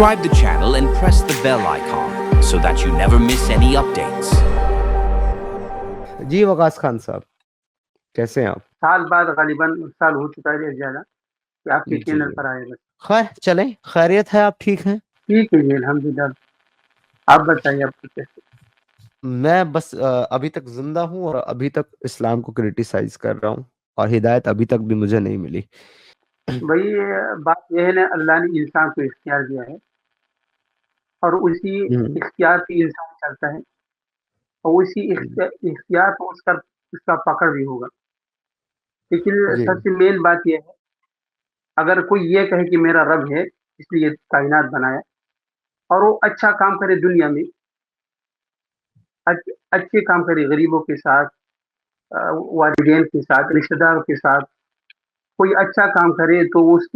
Subscribe the channel and press the bell icon so that you never miss any updates. جی وقاص خان صاحب کیسے ہیں آپ؟ سال بعد غالباً سال ہو چکا ہے زیادہ کہ آپ کے جی چینل جی پر آئے. بس خیر چلیں، خیریت ہے؟ آپ ٹھیک ہیں؟ ٹھیک ہے جی الحمدللہ. آپ بتائیے آپ کو کیسے؟ میں بس ابھی تک زندہ ہوں اور ابھی تک اسلام کو کرٹیسائز کر رہا ہوں اور ہدایت ابھی تک بھی مجھے نہیں ملی. وہی بات یہ ہے نا، اللہ نے انسان کو اختیار دیا ہے اور اسی اختیار پہ انسان چلتا ہے اور اسی اختیار کو اس کا پکڑ بھی ہوگا. لیکن جی سب سے مین بات یہ ہے، اگر کوئی یہ کہے کہ میرا رب ہے اس لیے کائنات بنایا اور وہ اچھا کام کرے دنیا میں، اچھے کام کرے غریبوں کے ساتھ، والدین کے ساتھ، رشتہ داروں کے ساتھ، کوئی اچھا کام کرے تو اس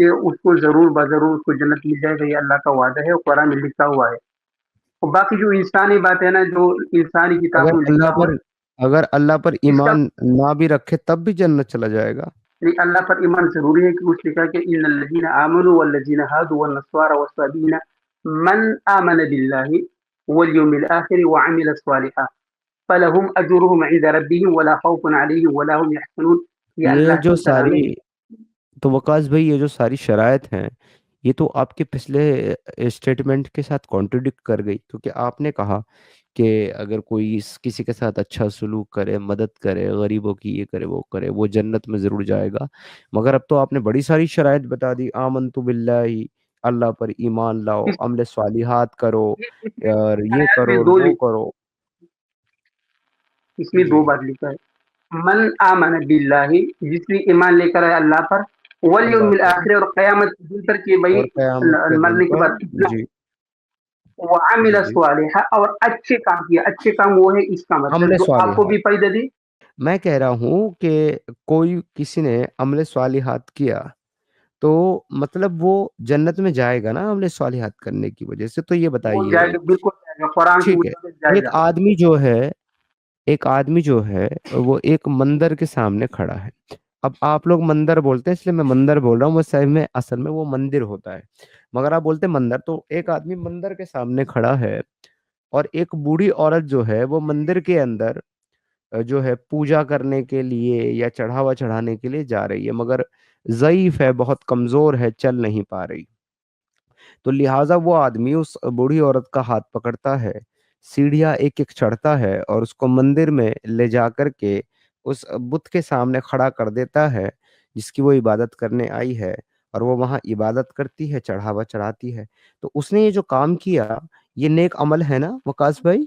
کو ضرور بضرور اس کو جنت مل جائے گا. یہ اللہ کا وعدہ ہے اور قرآن میں لکھا ہوا ہے. اور باقی جو انسانی بات ہے نا، جو انسانی کتابوں میں لکھا ہوا ہے، اگر اللہ پر اس کا ایمان نہ بھی رکھے تب بھی جنت چلا جائے گا. اللہ پر ایمان ضروری ہے کہ اس لکھا کہ ان الذین آمنوا والذین هادوا والنصارى والصابئین من آمن باللہ والیوم الآخر وعمل صالحا فلهم اجرهم عند ربهم ولا خوف علیہم ولا هم يحزنون. یہ یہ اللہ جو کی ساری کلامی ہے. تو وقاص بھائی یہ جو ساری شرائط ہیں یہ تو آپ کے پچھلے اسٹیٹمنٹ کے ساتھ کانٹرڈکٹ کر گئی، کیونکہ آپ نے کہا کہ اگر کوئی کسی کے ساتھ اچھا سلوک کرے، مدد کرے، غریبوں کی یہ کرے وہ کرے، وہ جنت میں ضرور جائے گا. مگر اب تو آپ نے بڑی ساری شرائط بتا دی. آمنت باللہ، اللہ پر ایمان لاؤ، اس عمل صالحات کرو اور یہ آیات کرو میں اور وہ کرو. اس میں جی دو بات لکھا ہے. من آمن باللہ، جس نے ایمان لے کر آئے اللہ پر، والیوم اللہ پر الآخر، اور قیامت کے دن پر کہ بھائی اور قیامت کے دن مرنے کے پر. بعد جی وعمل جی جی صالحا، اور اچھے کام کیا. اچھے کام وہ ہے، اس کا مطلب عمل جو آپ کو صالحات. بھی فائدہ دی. میں کہہ رہا ہوں کہ کوئی کسی نے عمل صالحات کیا تو مطلب وہ جنت میں جائے گا نا عمل صالحات کرنے کی وجہ سے. تو یہ وہ بتائیے، جائے گا، بالکل جائے گا، قرآن کی ٹھیک ہے، مطابق جائے ایک گا. آدمی جو ہے وہ ایک مندر کے سامنے کھڑا ہے. اب آپ لوگ مندر بولتے ہیں اس لیے میں مندر بول رہا ہوں، وہ صحیح میں اصل میں وہ مندر ہوتا ہے، مگر آپ بولتے ہیں مندر. تو ایک آدمی مندر کے سامنے کھڑا ہے اور ایک بوڑھی عورت جو ہے وہ مندر کے اندر جو ہے پوجا کرنے کے لیے یا چڑھاوا چڑھانے کے لیے جا رہی ہے، مگر ضعیف ہے، بہت کمزور ہے، چل نہیں پا رہی. تو لہٰذا وہ آدمی اس بوڑھی عورت کا ہاتھ پکڑتا ہے، سیڑھیاں ایک ایک چڑھتا ہے اور اس کو مندر میں لے جا کر کے اس بت کے سامنے کھڑا کر دیتا ہے جس کی وہ عبادت کرنے آئی ہے، اور وہ وہاں عبادت کرتی ہے، چڑھاوا چڑھاتی ہے. تو اس نے یہ جو کام کیا یہ نیک عمل ہے نا وقاص بھائی؟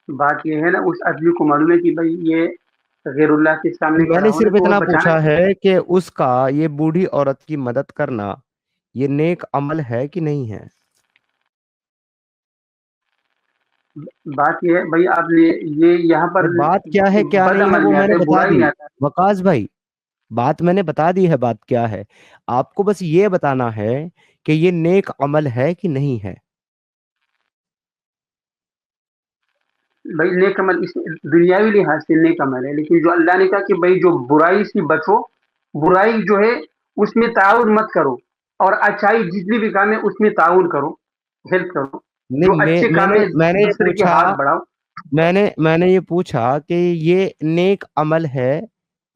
بات یہ ہے نا، اس آدمی کو معلوم ہے کہ بھائی یہ غیر اللہ کے سامنے میں کھڑا نے ہونا صرف تو وہ اتنا بچانا پوچھا چاہیے. ہے کہ اس کا یہ بوڑھی عورت کی مدد کرنا یہ نیک عمل ہے کہ نہیں ہے؟ بات یہ ہے بھائی، آپ نے یہ یہاں پر بات کیا ہے کیا بد نہیں ہے عمل وہ میں میں آتا نے ہے، بتا برائی دی میں آتا ہے. وقاص بھائی. بات میں نے بتا دی ہے، بات کیا ہے. آپ کو بس یہ بتانا ہے کہ یہ نیک عمل ہے کہ نہیں ہے. بھائی نیک عمل اس دنیاوی لحاظ سے نیک عمل ہے، لیکن جو اللہ نے کہا کہ بھائی جو برائی سے بچو، برائی جو ہے اس میں تعاون مت کرو، اور اچھائی جتنی بھی کام ہے اس میں تعاون کرو، ہیلپ کرو. جو نہیں اچھے کام ہے میں نے یہ دوسرے کے پوچھا، ہاتھ بڑھاؤ. میں نے یہ پوچھا کہ یہ نیک عمل ہے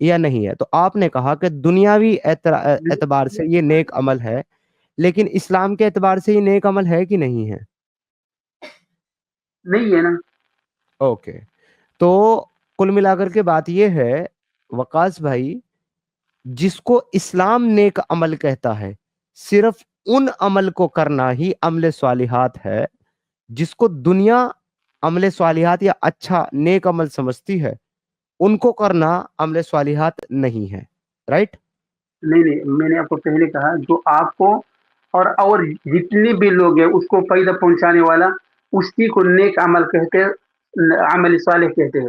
یا نہیں ہے. تو آپ نے کہا کہ دنیاوی اعتبار سے یہ نیک عمل ہے، لیکن اسلام کے اعتبار سے یہ نیک عمل ہے کہ نہیں ہے؟ نہیں ہے نا. اوکے. تو کل ملا کر کے بات یہ ہے وقاص بھائی، جس کو اسلام نیک عمل کہتا ہے صرف ان عمل کو کرنا ہی عمل صالحات ہے. جس کو دنیا عمل صالحات یا اچھا نیک عمل سمجھتی ہے ان کو کرنا عمل صالحات نہیں ہے. رائٹ؟ نہیں، میں نے آپ کو پہلے کہا جو آپ کو اور جتنے بھی لوگ ہیں اس کو فائدہ پہنچانے والا، اسی کو نیک عمل کہتے ہیں، عمل صالح کہتے ہیں.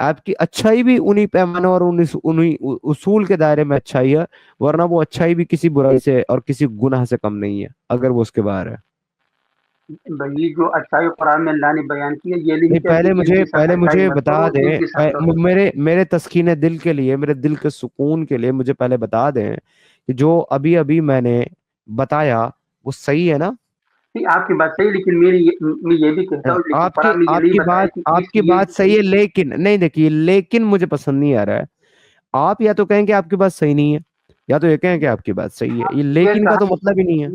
آپ کی اچھائی بھی انہی پیمانوں اور انہی اصول کے دائرے میں اچھائی ہے، ورنہ وہ اچھائی بھی کسی برائی سے اور کسی گناہ سے کم نہیں ہے اگر وہ اس کے باہر ہے۔ بھائی جو اچھائی قرآن میں اللہ نے بیان کی ہے، یہ نہیں نہیں، کہتے کہ ان کے ساتھ پہلے اچھائی مجھے مت بتا کرو، ان دیں، کے ساتھ کرو۔ میرے تسکین دل کے لیے، میرے دل کے سکون کے لیے مجھے پہلے بتا دیں کہ جو ابھی میں نے بتایا وہ صحیح ہے نا؟ نہیں، آپ کی بات صحیح ہے، لیکن میں یہ بھی کہتا ہوں، لیکن قرآن میں یہ نہیں بتایا کہ آپ اس کی یہ بات صحیح ہے، لیکن نہیں، دیکھیے، لیکن مجھے پسند نہیں آ رہا ہے۔ آپ یا تو کہیں کہ آپ کی بات صحیح نہیں ہے، یا تو یہ کہیں کہ آپ کی بات صحیح ہے، یہ یہ لیکن کا کہا تو مطلب ہی نہیں ہے۔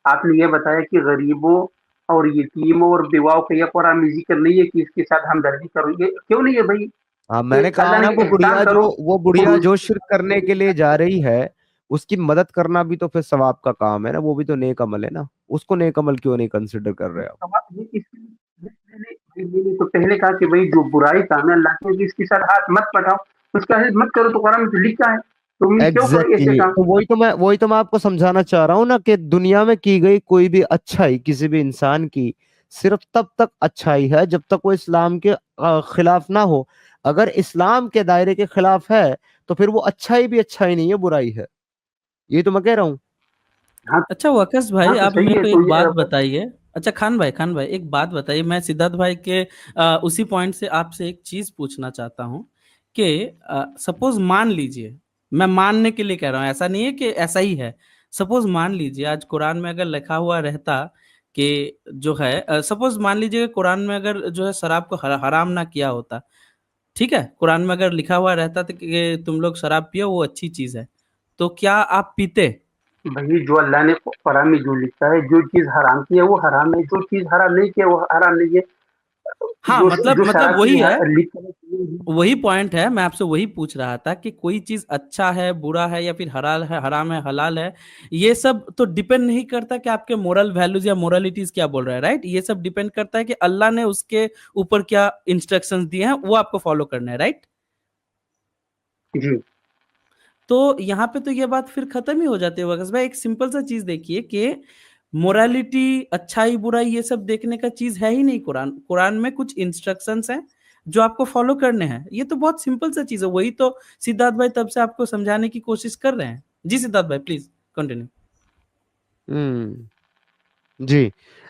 آپ نے یہ بتایا کہ غریبوں اور یتیموں اور بیواؤں کا یہ قرآن میں ذکر نہیں ہے کہ اس کے ساتھ ہمدردی کرو، یہ کیوں نہیں ہے بھائی؟ ہاں، میں کہ نے کہا اللہ نا، نے احسان کرو وہ اور بڑھیا اس جو شرک کرنے کے لیے جا رہی ہے، اس کی مدد کرنا بھی تو پھر ثواب کا کام ہے نا، وہ بھی تو نیک عمل ہے نا، اس کو نیک عمل کیوں نہیں کنسیڈر کر رہے آپ؟ تو پہلے کہا کہ بھائی جو برائی کام ہے اللہ کے اس کے ساتھ ہاتھ مت پٹاؤ، اس کا ہیلپ مت کرو، تو قرآن میں تو لکھا ہے، تم کیوں کرو ایسے ایگزیکٹلی، کام؟ تو وہی تو میں آپ کو سمجھانا چاہ رہا ہوں نا کہ دنیا میں کی گئی کوئی بھی اچھائی کسی بھی انسان کی صرف تب تک اچھائی ہے جب تک وہ اسلام کے خلاف نہ ہو۔ اگر اسلام کے دائرے کے خلاف ہے تو پھر وہ اچھائی بھی اچھائی نہیں ہے، برائی ہے، یہ تو میں کہہ رہا ہوں۔ ہاں اچھا وکس ہاں بھائی، تو آپ صحیح میرے ہے، کو تو ایک بات یہ بتائیے۔ اچھا خان بھائی ایک بات بتائیے، میں سدھارتھ بھائی کے اسی پوائنٹ سے آپ سے ایک چیز پوچھنا چاہتا ہوں کہ سپوز مان لیجئے، میں ماننے کے لیے کہہ رہا ہوں، ایسا نہیں ہے کہ ایسا ہی ہے، سپوز مان لیجئے آج قرآن میں اگر لکھا ہوا رہتا کہ جو ہے، سپوز مان لیجئے کہ قرآن میں اگر جو ہے شراب کو حرام نہ کیا ہوتا، ٹھیک ہے، قرآن میں اگر لکھا ہوا رہتا تھا کہ تم لوگ شراب پیو، وہ اچھی چیز ہے، تو کیا آپ پیتے؟ بھائی جو اللہ نے قرآن میں جو لکھا ہے، جو چیز حرام کی ہے وہ حرام ہے، جو چیز حرام نہیں کی ہے وہ حرام نہیں ہے۔ ہاں، جو مطلب شراب کی وہی ہے، لکھا ہے، وہی پوائنٹ ہے، میں آپ سے وہی پوچھ رہا تھا کہ کوئی چیز اچھا ہے، برا ہے، یا پھر حلال ہے، حرام ہے، حلال ہے، یہ سب تو ڈیپینڈ نہیں کرتا کہ آپ کے مورل ویلیوز یا مورالٹیز کیا بول رہے ہیں، رائٹ؟ یہ سب ڈیپینڈ کرتا ہے کہ اللہ نے اس کے اوپر کیا انسٹرکشنز دیے ہیں، وہ آپ کو فالو کرنا ہے، رائٹ؟ جی تو یہاں پہ تو یہ بات پھر ختم ہی ہو جاتی ہے وکس بھائی۔ ایک سمپل سا چیز دیکھیے کہ مورالٹی، اچھائی برائی، یہ سب دیکھنے کا چیز ہے ہی نہیں۔ قرآن میں کچھ انسٹرکشنز ہیں جو آپ کو فالو کرنے ہیں، یہ تو بہت سمپل سا چیز ہے، وہی تو سدھارتھ بھائی تب سے آپ کو سمجھانے کی کوشش کر رہے ہیں۔ جی سدھارتھ بھائی پلیز کنٹینیو۔ جی،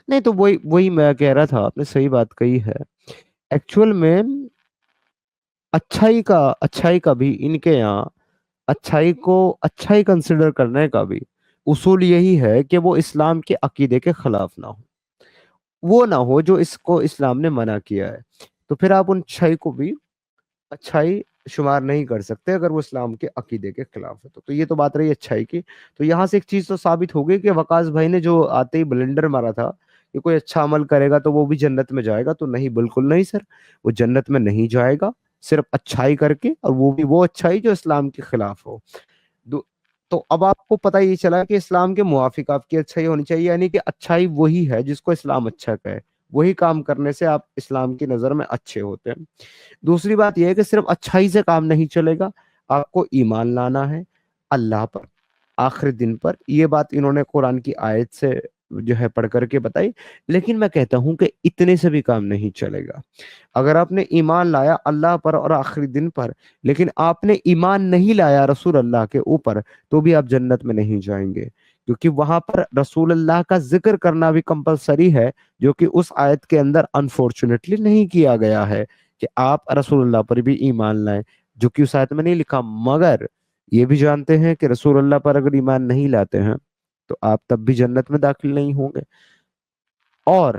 نہیں تو وہی میں کہہ رہا تھا، آپ نے صحیح بات کہی ہے۔ ایکچول میں اچھائی کا بھی ان کے یہاں اچھائی کو اچھائی کنسیڈر کرنے کا بھی اصول یہی ہے کہ وہ اسلام کے عقیدے کے خلاف نہ ہو، وہ نہ ہو جو اس کو اسلام نے منع کیا ہے، تو پھر آپ ان اچھائی کو بھی اچھائی شمار نہیں کر سکتے اگر وہ اسلام کے عقیدے کے خلاف ہے۔ تو یہ تو بات رہی اچھائی کی، تو یہاں سے ایک چیز تو ثابت ہو گئی کہ وقاص بھائی نے جو آتے ہی بلنڈر مارا تھا کہ کوئی اچھا عمل کرے گا تو وہ بھی جنت میں جائے گا، تو نہیں، بالکل نہیں سر، وہ جنت میں نہیں جائے گا صرف اچھائی کر کے، اور وہ بھی وہ اچھائی جو اسلام کے خلاف ہو۔ دو- تو اب آپ کو پتہ یہ چلا کہ اسلام کے موافق آپ کی اچھائی ہونی چاہیے، یعنی کہ اچھائی وہی ہے جس کو اسلام اچھا کہے، وہی کام کرنے سے آپ اسلام کی نظر میں اچھے ہوتے ہیں۔ دوسری بات یہ ہے کہ صرف اچھائی سے کام نہیں چلے گا، آپ کو ایمان لانا ہے اللہ پر، آخری دن پر۔ یہ بات انہوں نے قرآن کی آیت سے جو ہے پڑھ کر کے بتائی، لیکن میں کہتا ہوں کہ اتنے سے بھی کام نہیں چلے گا۔ اگر آپ نے ایمان لایا اللہ پر اور آخری دن پر، لیکن آپ نے ایمان نہیں لایا رسول اللہ کے اوپر، تو بھی آپ جنت میں نہیں جائیں گے، کیونکہ وہاں پر رسول اللہ کا ذکر کرنا بھی کمپلسری ہے، جو کہ اس آیت کے اندر انفارچونیٹلی نہیں کیا گیا ہے کہ آپ رسول اللہ پر بھی ایمان لائیں، جو کہ اس آیت میں نہیں لکھا۔ مگر یہ بھی جانتے ہیں کہ رسول اللہ پر اگر ایمان نہیں لاتے ہیں تو آپ تب بھی جنت میں داخل نہیں ہوں گے۔ اور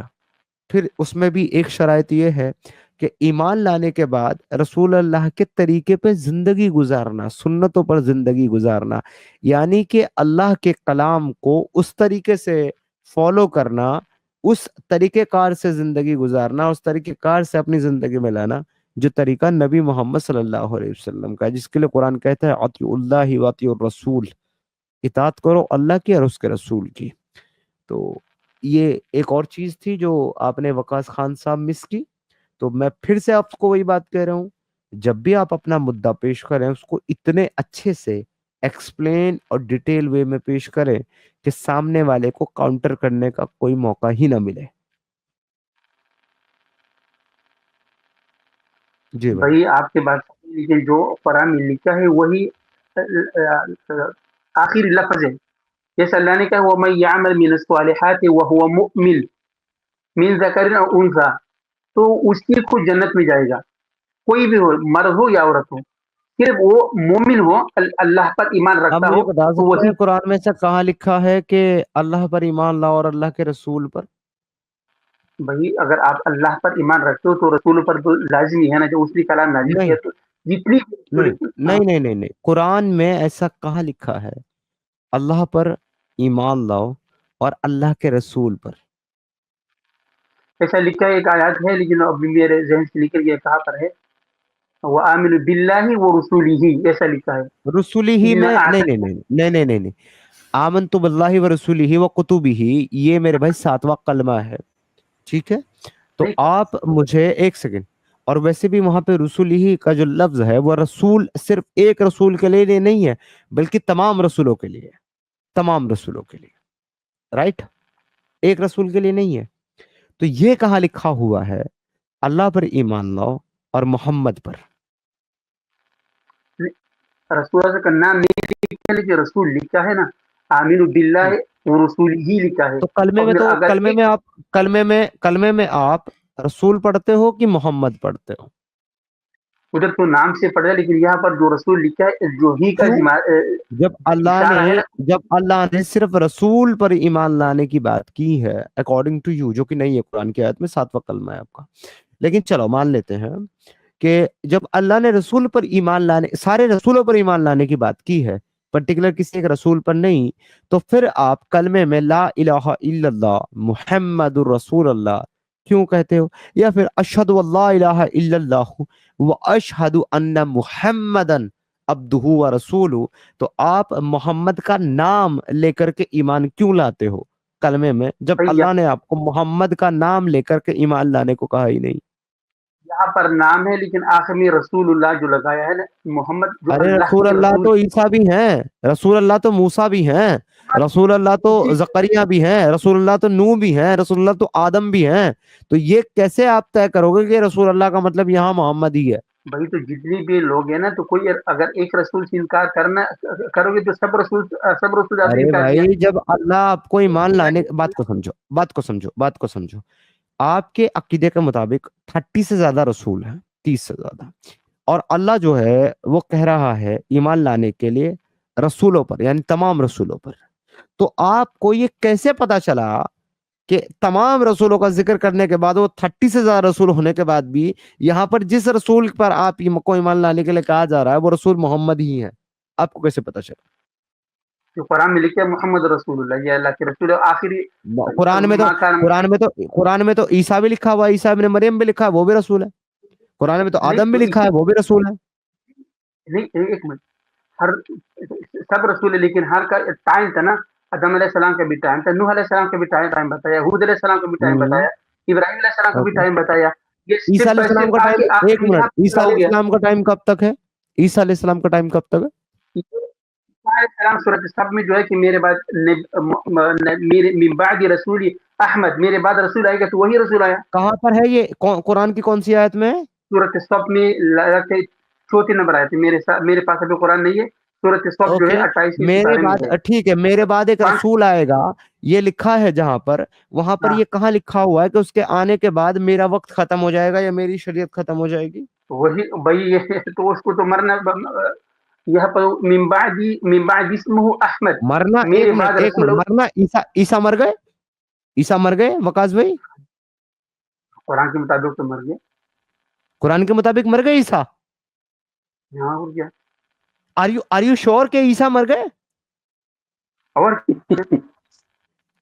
پھر اس میں بھی ایک شرائط یہ ہے کہ ایمان لانے کے بعد رسول اللہ کے طریقے پہ زندگی گزارنا، سنتوں پر زندگی گزارنا، یعنی کہ اللہ کے کلام کو اس طریقے سے فالو کرنا، اس طریقہ کار سے زندگی گزارنا، اس طریقہ کار سے اپنی زندگی میں لانا جو طریقہ نبی محمد صلی اللہ علیہ وسلم کا ہے، جس کے لیے قرآن کہتا ہے اطیعوا اللہ واطیعوا الرسول، اطاعت کرو اللہ کی اور اس کے رسول کی۔ تو یہ ایک اور چیز تھی جو آپ نے وقاص خان صاحب مس کی، تو میں پھر سے آپ کو وہی بات کہہ رہا ہوں، جب بھی آپ اپنا مدعا پیش کریں اس کو اتنے اچھے سے ایکسپلین اور ڈیٹیل وے میں پیش کریں کہ سامنے والے کو کاؤنٹر کرنے کا کوئی موقع ہی نہ ملے۔ جی بھائی بھائی آپ کے بات صحیح ہے، لیکن جو قرآن میں لکھا ہے وہی آخری لفظ ہے. جیسے اللہ نے کہا وَمَن يَعْمَلْ مِنَ الصَّالِحَاتِ وَهُوَ مُؤْمِنٌ مِنْ ذَكَرٍ أَوْ أُنْثَىٰ، تو اس کی خود جنت میں جائے گا، کوئی بھی ہو، مرد ہو یا عورت ہو، صرف وہ مومن ہو، اللہ پر ایمان آپ رکھتا مجھے ہو بتا تو سکتے وہی. ہیں قرآن میں سے کہاں لکھا ہے کہ اللہ پر ایمان لاؤ اور اللہ کے رسول پر؟ بھائی اگر آپ اللہ پر ایمان رکھتے ہو تو رسول پر تو لازمی ہے نا، جو اس کی کلام نازل نہیں کیا تو جتنی. نہیں ہاں، نہیں نہیں نہیں نہیں، قرآن میں ایسا کہاں لکھا ہے اللہ پر ایمان لاؤ اور اللہ کے رسول پر؟ ایسا لکھا ہے، ایک آیات ہے لیکن ابھی میرے ذہن سے نکل گیا کہاں پر ہے. وہ عامل بلّہ و رسول ہی ایسا لکھا ہے. رسولی ہی ان میں نہیں نہیں اعتقد نہیں نہیں نہیں نہیں نہیں، آمنت باللہ و رسولی ہی و کتبی ہی، یہ میرے بھائی 7واں کلمہ ہے، ٹھیک ہے؟ تو نہیں، آپ مجھے ایک سیکنڈ، اور ویسے بھی وہاں پہ رسول ہی کا جو لفظ ہے وہ رسول صرف ایک رسول کے لیے نہیں ہے بلکہ تمام رسولوں کے لیے، تمام رسولوں کے لیے، رائٹ؟ ایک رسول کے لیے نہیں ہے. تو یہ کہاں لکھا ہوا ہے اللہ پر ایمان لاؤ اور محمد پر؟ رسول اللہ کا نام نہیں لکھا ہے لیکن رسول لکھا ہے نا، عامل بلّہ و رسول ہی لکھا ہے. تو کلمے اور میں، پھر تو اگر کلمے ایک میں آپ، کلمے میں آپ رسول پڑھتے ہو کہ محمد پڑھتے ہو؟ ادھر تو نام سے پڑھا لیکن یہاں پر جو رسول لکھا ہے جو ہی کا کیوں؟ جب اللہ اشارہ ہے نے نا. جب اللہ نے صرف رسول پر ایمان لانے کی بات کی ہے اکارڈنگ ٹو یو، جو کہ نہیں ہے قرآن کی آیت میں، 7واں کلمہ ہے آپ کا، لیکن چلو مان لیتے ہیں کہ جب اللہ نے رسول پر ایمان لانے، سارے رسولوں پر ایمان لانے کی بات کی ہے، پرٹیکولر کسی ایک رسول پر نہیں، تو پھر آپ کلمے میں لا الہ الا اللہ محمد الرسول اللہ کیوں کہتے ہو؟ یا پھر اشہد اللہ الہ الا اللہ و اشہد ان محمدن عبدہ و رسولہ، تو آپ محمد کا نام لے کر کے ایمان کیوں لاتے ہو کلمے میں، جب بھائی اللہ نے آپ کو محمد کا نام لے کر کے ایمان لانے کو کہا ہی نہیں؟ یہاں پر نام ہے لیکن آخر میں رسول اللہ جو لگایا ہے نا، محمد جو ارے اللہ رسول کے اللہ رسول. تو عیسیٰ بھی ہیں، رسول اللہ تو موسیٰ بھی ہیں، رسول اللہ تو زکریا بھی ہیں، رسول اللہ تو نوح بھی ہیں، رسول اللہ تو آدم بھی ہیں. تو یہ کیسے آپ طے کرو گے کہ رسول اللہ کا مطلب یہاں محمد ہی ہے؟ بھائی تو جتنی بھی لوگ ہیں نا، تو کوئی اگر ایک رسول سے انکار کرو گے تو سب رسول آپ نے ارے انکار کیا. بھائی جب اللہ آپ کو ایمان لانے، بات کو سمجھو، آپ کے عقیدے کے مطابق 30 سے زیادہ رسول ہیں، 30 سے زیادہ، اور اللہ جو ہے وہ کہہ رہا ہے ایمان لانے کے لیے رسولوں پر، یعنی تمام رسولوں پر. تو آپ کو یہ کیسے پتا چلا کہ تمام رسولوں کا ذکر کرنے کے بعد، وہ 30 سے زیادہ رسول ہونے کے بعد بھی یہاں پر جس رسول پر آپ کو ایمان لانے کے لیے کہا جا رہا ہے وہ رسول محمد ہی ہے؟ آپ کو کیسے پتا چلا؟ جو قرآن میں لکھا ہے محمد رسول اللہ، یہ اللہ کے رسول ہے. آخری قرآن میں تو ماں کا قرآن میں تو عیسیٰ بھی لکھا ہوا ہے، عیسیٰ ابن مریم بھی لکھا ہے، وہ بھی رسول ہے. قرآن میں تو نہیں آدم بھی تو لکھا ہے، وہ بھی رسول ہے. نہیں، ایک منٹ. ہر سب رسول ہے لیکن ہر کا ٹائم تھا نا. آدم علیہ السلام کا بھی ٹائم تھا، نوح علیہ السلام کا بھی ٹائم بتایا، ہود علیہ السلام کا بھی ٹائم بتایا، ابراہیم علیہ السلام کا بھی اوکے. ٹائم بتایا. یہ عیسیٰ اسٹیپ علیہ بائی السلام کا اسٹیپ آ ٹائم، کے ایک آخر یہاں منٹ، عیسیٰ پورا ہو علیہ گیا. السلام کا ٹائم کب تک ہے؟ عیسیٰ علیہ السلام کا ٹائم کب تک ہے؟ السلام سورۃ الصف میں جو ہے کہ میرے بعد میرے من بعد رسول احمد، میرے بعد رسول آئے گا تو وہی رسول آیا. کہاں پر ہے یہ؟ قرآن کی کون سی آیت میں ہے؟ سورۃ الصف میں لگتے 34 نمبر آئے تھے. میرے پاس ابھی قرآن نہیں ہے. سورۃ الصف جو ہے اوکے، 28 میرے سپارے میں بعد، ہے. ٹھیک ہے، میرے بعد ایک پانچ. رسول آئے گا، یہ لکھا ہے جہاں پر، وہاں پر ہاں، یہ کہاں لکھا ہوا ہے کہ اس کے آنے کے بعد میرا وقت ختم ہو جائے گا یا میری شریعت ختم ہو جائے گی؟ وہی بھائی یہ تو اس کو تو مرنا. یہاں پر من بعد اسمہ احمد، مرنا، میرے بعد رسول. مرنا، عیسیٰ مر گئے، عیسیٰ مر گئے وقاص بھائی؟ قرآن کے مطابق تو مر گیا. قرآن کے مطابق مر گئے عیسیٰ؟ ہاں ہو گیا. آر یو شور کہ عیسیٰ مر گئے؟ اور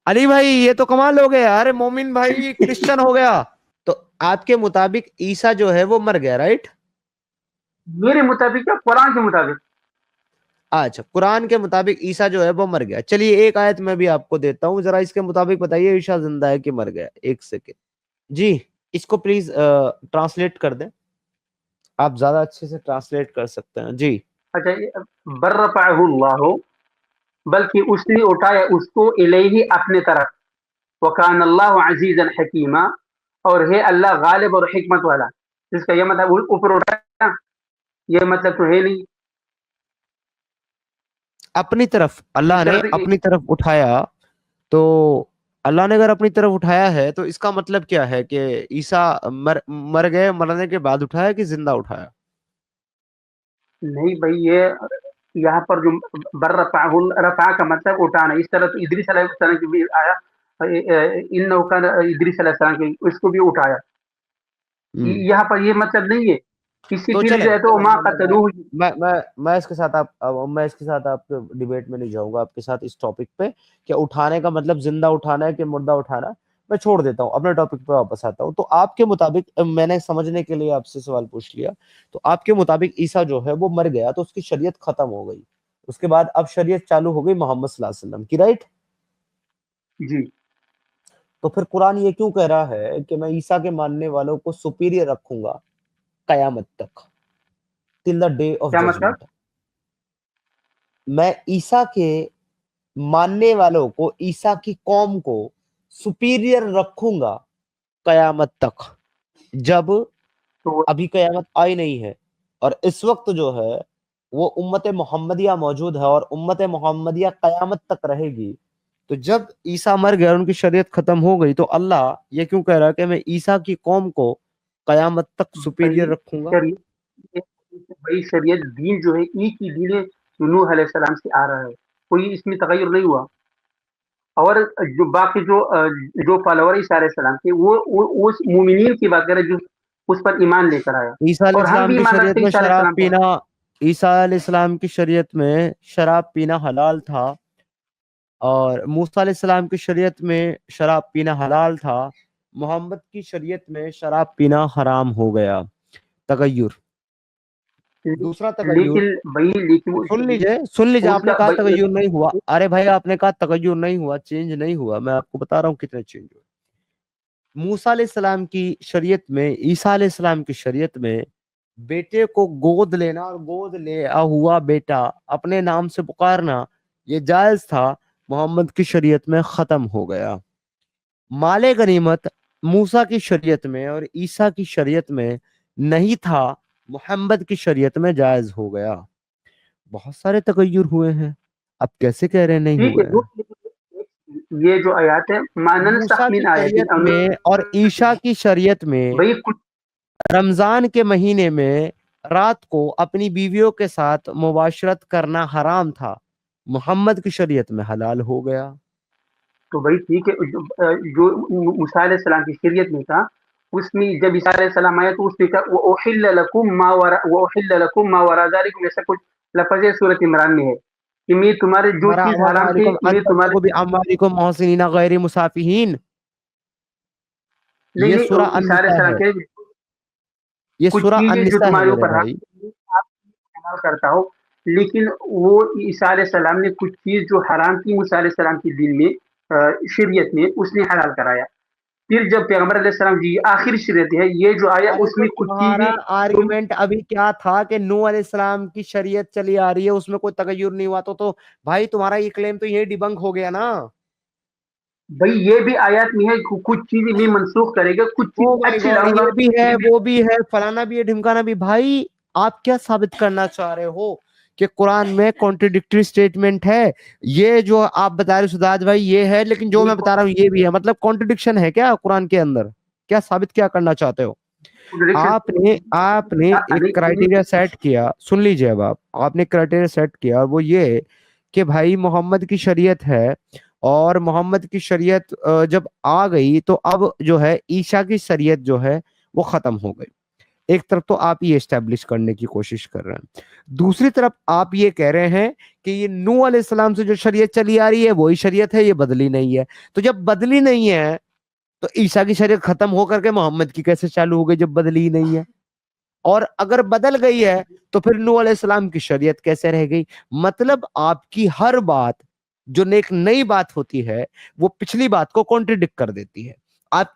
علی بھائی یہ تو کمال ہو گیا، ارے مومن بھائی کرسچن ہو گیا. تو آپ کے مطابق عیسیٰ جو ہے وہ مر گیا، رائٹ؟ میرے مطابق کیا، قرآن کے مطابق. اچھا، قرآن کے مطابق عیسیٰ جو ہے وہ مر گیا. چلیے ایک آیت میں بھی آپ کو دیتا ہوں، ذرا اس کے مطابق بتائیے عیسیٰ زندہ ہے کہ مر گیا. ایک سیکنڈ جی، اس کو پلیز ٹرانسلیٹ کر دیں، آپ زیادہ اچھے سے ٹرانسلیٹ کر سکتے ہیں. جی. اچھا، بر رفعہ اللہ، بلکہ اس نے اٹھایا اس کو الیہ اپنے طرف. وکان اللہ عزیزا حکیما، اور ہے اللہ غالب اور حکمت والا. جس کا یہ مطلب اوپر اٹھایا، یہ مطلب تو ہے نہیں. اپنی طرف اس اللہ نے طرح اپنی طرف اٹھایا، تو اللہ نے اگر اپنی طرف اٹھایا ہے تو اس کا مطلب کیا ہے کہ عیسیٰ مر گئے، مرنے کے بعد اٹھایا کہ زندہ اٹھایا؟ نہیں بھائی، یہ یہاں پر جو رفع کا مطلب اٹھانا، اس طرح تو ادریس علیہ السلام کی بھی آیا، انہ کان ادریس علیہ السلام کی، اس کو بھی اٹھایا. ہم۔ یہاں پر یہ مطلب نہیں ہے. اسی تو پھر چلیں جو ہے تو چلیں ما میں قتلوہ. میں اس کے ساتھ میں اس کے ساتھ آپ کے ڈیبیٹ میں نہیں جاؤں گا آپ کے ساتھ اس ٹاپک پہ کہ اٹھانے کا مطلب زندہ اٹھانا ہے کہ مردہ اٹھانا. میں چھوڑ دیتا ہوں، اپنے ٹاپک پہ واپس آتا ہوں. تو آپ کے مطابق، میں نے سمجھنے کے لیے آپ سے سوال پوچھ لیا، تو آپ کے مطابق عیسیٰ جو ہے وہ مر گیا تو اس کی شریعت ختم ہو گئی، اس کے بعد اب شریعت چالو ہو گئی محمد صلی اللہ علیہ وسلم کی، رائٹ؟ جی تو پھر قرآن یہ کیوں کہہ رہا ہے کہ میں عیسیٰ کے ماننے والوں کو سپیریئر رکھوں گا قیامت تک، ٹل دا ڈے آف کیا مطلب؟ ججمنٹ؟ میں عیسیٰ کے ماننے والوں کو، عیسیٰ کی قوم کو سپیریئر رکھوں گا قیامت تک، جب تو ابھی قیامت آئی نہیں ہے اور اس وقت جو ہے وہ امت محمدیہ موجود ہے اور امت محمدیہ قیامت تک رہے گی. تو جب عیسیٰ مر گئے اور ان کی شریعت ختم ہو گئی تو اللہ یہ کیوں کہہ رہا ہے کہ میں عیسیٰ کی قوم کو قیامت تک سپیریئر بھائی رکھوں گا؟ شریعت بھائی شریعت دین جو ہے ایک ہی دین ہے جو نوح علیہ السلام سے آ رہا ہے، کوئی اس میں تغیر نہیں ہوا. اور جو باقی جو فالوور عیسیٰ علیہ السلام کے، وہ اس مومنین کی بات کریں جو اس پر ایمان لے کر آیا. عیسیٰ علیہ اور ہم السلام بھی کی ایمان شریعت رکھتے ہیں میں عیسیٰ علیہ شراب السلام پر. پینا، عیسیٰ علیہ السلام کی شریعت میں شراب پینا حلال تھا، اور موسیٰ علیہ السلام کی شریعت میں شراب پینا حلال تھا، محمد کی شریعت میں شراب پینا حرام ہو گیا. تغیر. دوسرا تغیر، لیکن بھائی لیکن سن لیجئے، اس آپ نے کا کہا تغیر نہیں ہوا. ارے بھائی آپ نے کہا تغیر نہیں ہوا، چینج نہیں ہوا. میں آپ کو بتا رہا ہوں کتنے چینج ہوئے. موسیٰ علیہ السلام کی شریعت میں، عیسیٰ علیہ السلام کی شریعت میں بیٹے کو گود لینا اور گود لیا ہوا بیٹا اپنے نام سے پکارنا یہ جائز تھا، محمد کی شریعت میں ختم ہو گیا. مال غنیمت موسیٰ کی شریعت میں اور عیسیٰ کی شریعت میں نہیں تھا، محمد کی شریعت میں جائز ہو گیا. بہت سارے تغیر ہوئے ہیں، اب کیسے کہہ رہے نہیں ٹھیک ہوئے ہیں؟ ہے. یہ جو آیات ہے مانن موسیٰ کی سخمین آیات شریعت میں اور عیسیٰ کی شریعت میں بھائی کچھ رمضان کے مہینے میں رات کو اپنی بیویوں کے ساتھ مباشرت کرنا حرام تھا، محمد کی شریعت میں حلال ہو گیا. تو بھائی ٹھیک ہے. جو موسیٰ علیہ السلام کی شریعت میں تھا، اس میں جب عیسیٰ علیہ السلام آیا تو اس نے کہا وَأُحِلَّ لَكُم مَّا وَرَاءَ ذَلِكُمْ، ایسا کچھ لفظ ہے سورۃ عمران میں ہے کہ میں تمہارے جو چیز حرام تھی میں تمہارے وَأَمْوَالِكُمْ مُحْسِنِينَ غَيْرِ مُسَافِحِينَ، یہ نہیں سورہ عیسیٰ علیہ النساء السلام ہے، کے یہ کچھ سورہ چیزیں جو النساء ہے تمہارے میرے اوپر بھائی. آپ استعمال کرتا ہو، لیکن وہ عیسیٰ علیہ السلام نے کچھ چیز جو حرام تھی موسیٰ علیہ السلام کے دین میں، شریعت میں، اس نے حلال کرایا. پھر جب پیغمبر علیہ السلام جی آخری شریعت ہے یہ جو آیا، ارے اس تو میں کچھ تمہارا چیزیں تم آرگومنٹ ابھی کیا تھا کہ نوح علیہ السلام کی شریعت چلی آ رہی ہے، اس میں کوئی تغیر نہیں ہوا، تو بھائی تمہارا یہ کلیم تو یہ ڈیبنک ہو گیا نا. بھائی یہ بھی آیات میں ہے کچھ چیزیں میں منسوخ کرے گا، کچھ او چیزیں مائی اچھی گاڈ، لاؤں گا. یہ بھی ہے، یہ بھی وہ بھی ہے، فلانا بھی ہے، ڈھمکانا بھی. بھائی آپ کیا ثابت کرنا چاہ رہے ہو کہ قرآن میں کانٹرڈکٹری سٹیٹمنٹ ہے؟ یہ جو آپ بتا رہے سداد بھائی یہ ہے، لیکن جو میں بتا رہا ہوں یہ بھی ہے، مطلب کانٹرڈکشن ہے کیا قرآن کے اندر؟ کیا ثابت کیا کرنا چاہتے ہو؟ آپ نے ایک کرائٹیریا سیٹ کیا، سن لیجئے. اب آپ نے کرائٹیریا سیٹ کیا اور وہ یہ کہ بھائی محمد کی شریعت ہے اور محمد کی شریعت جب آ گئی تو اب جو ہے عیسیٰ کی شریعت جو ہے وہ ختم ہو گئی. ایک طرف تو آپ یہ اسٹیبلش کرنے کی کوشش کر رہے ہیں، دوسری طرف آپ یہ کہہ رہے ہیں کہ یہ نوح علیہ السلام سے جو شریعت چلی آ رہی ہے وہی شریعت ہے، یہ بدلی نہیں ہے. تو جب بدلی نہیں ہے تو عیسیٰ کی شریعت ختم ہو کر کے محمد کی کیسے چالو ہو گئی جب بدلی ہی نہیں ہے؟ اور اگر بدل گئی ہے تو پھر نوح علیہ السلام کی شریعت کیسے رہ گئی؟ مطلب آپ کی ہر بات جو ایک نئی بات ہوتی ہے وہ پچھلی بات کو کانٹرڈکٹ کر دیتی ہے. آپ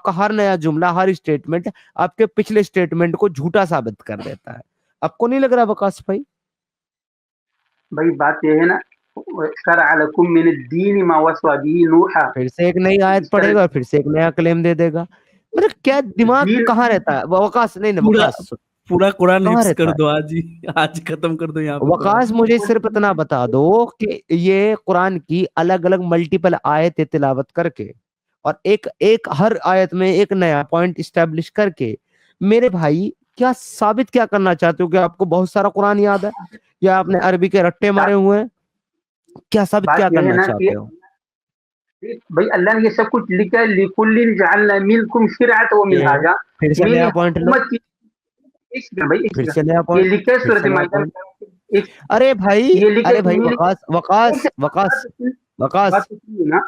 کا ہر نیا جملہ، ہر اسٹیٹمنٹ آپ کے پچھلے اسٹیٹمنٹ کو جھوٹا ثابت کر دیتا ہے. آپ کو نہیں لگ رہا وقاص بھائی؟ بھائی بات یہ ہے نا، شرع لکم من الدین ما وصى به نوحا، پھر سے ایک نئی آیت اس پڑھے طرح گا اور پھر سے ایک نیا کلیم دے دے گا. میرا کیا دماغ دین کہاں رہتا ہے وقاص؟ نہیں نہیں پورا وقاص پورا قرآن کہاں حفظ کر رہتا ہے دو آج ہی، آج ختم کر دو یہاں پہ قرآن۔ وقاص؟ مجھے صرف اتنا بتا دو کہ یہ قرآن کی الگ الگ ملٹیپل آیتیں تلاوت کر کے اور ایک ایک ہر آیت میں ایک نیا پوائنٹ اسٹیبلش کر کے میرے بھائی کیا ثابت کیا کرنا چاہتے ہو؟ کہ آپ کو بہت سارا قرآن یاد ہے یا آپ نے عربی کے رٹے مارے ہوئے ہیں؟ کیا ثابت کیا بات یہ ہے کرنا نا کہ چاہتے ہو؟ بھائی اللہ نے یہ سب کچھ لکھا ہے، لِكُلٍّ جَعَلْنَا مِنْكُمْ شِرْعَةً وَمِنْهَاجًا، پھر سے میں نے نیا ہر پوائنٹ لو، امت کی ایک سیکنڈ بھائی، ایک پھر سے نیا سیکنڈ، یہ پوائنٹ، لکھا ہے پھر سورۃ سے نیا مائدہ پوائنٹ۔ میں، ایک ارے بھائی، یہ لکھا ارے ہے کہ بھائی میں نے وقاص وقاص وقاص وقاص بات سنیے نا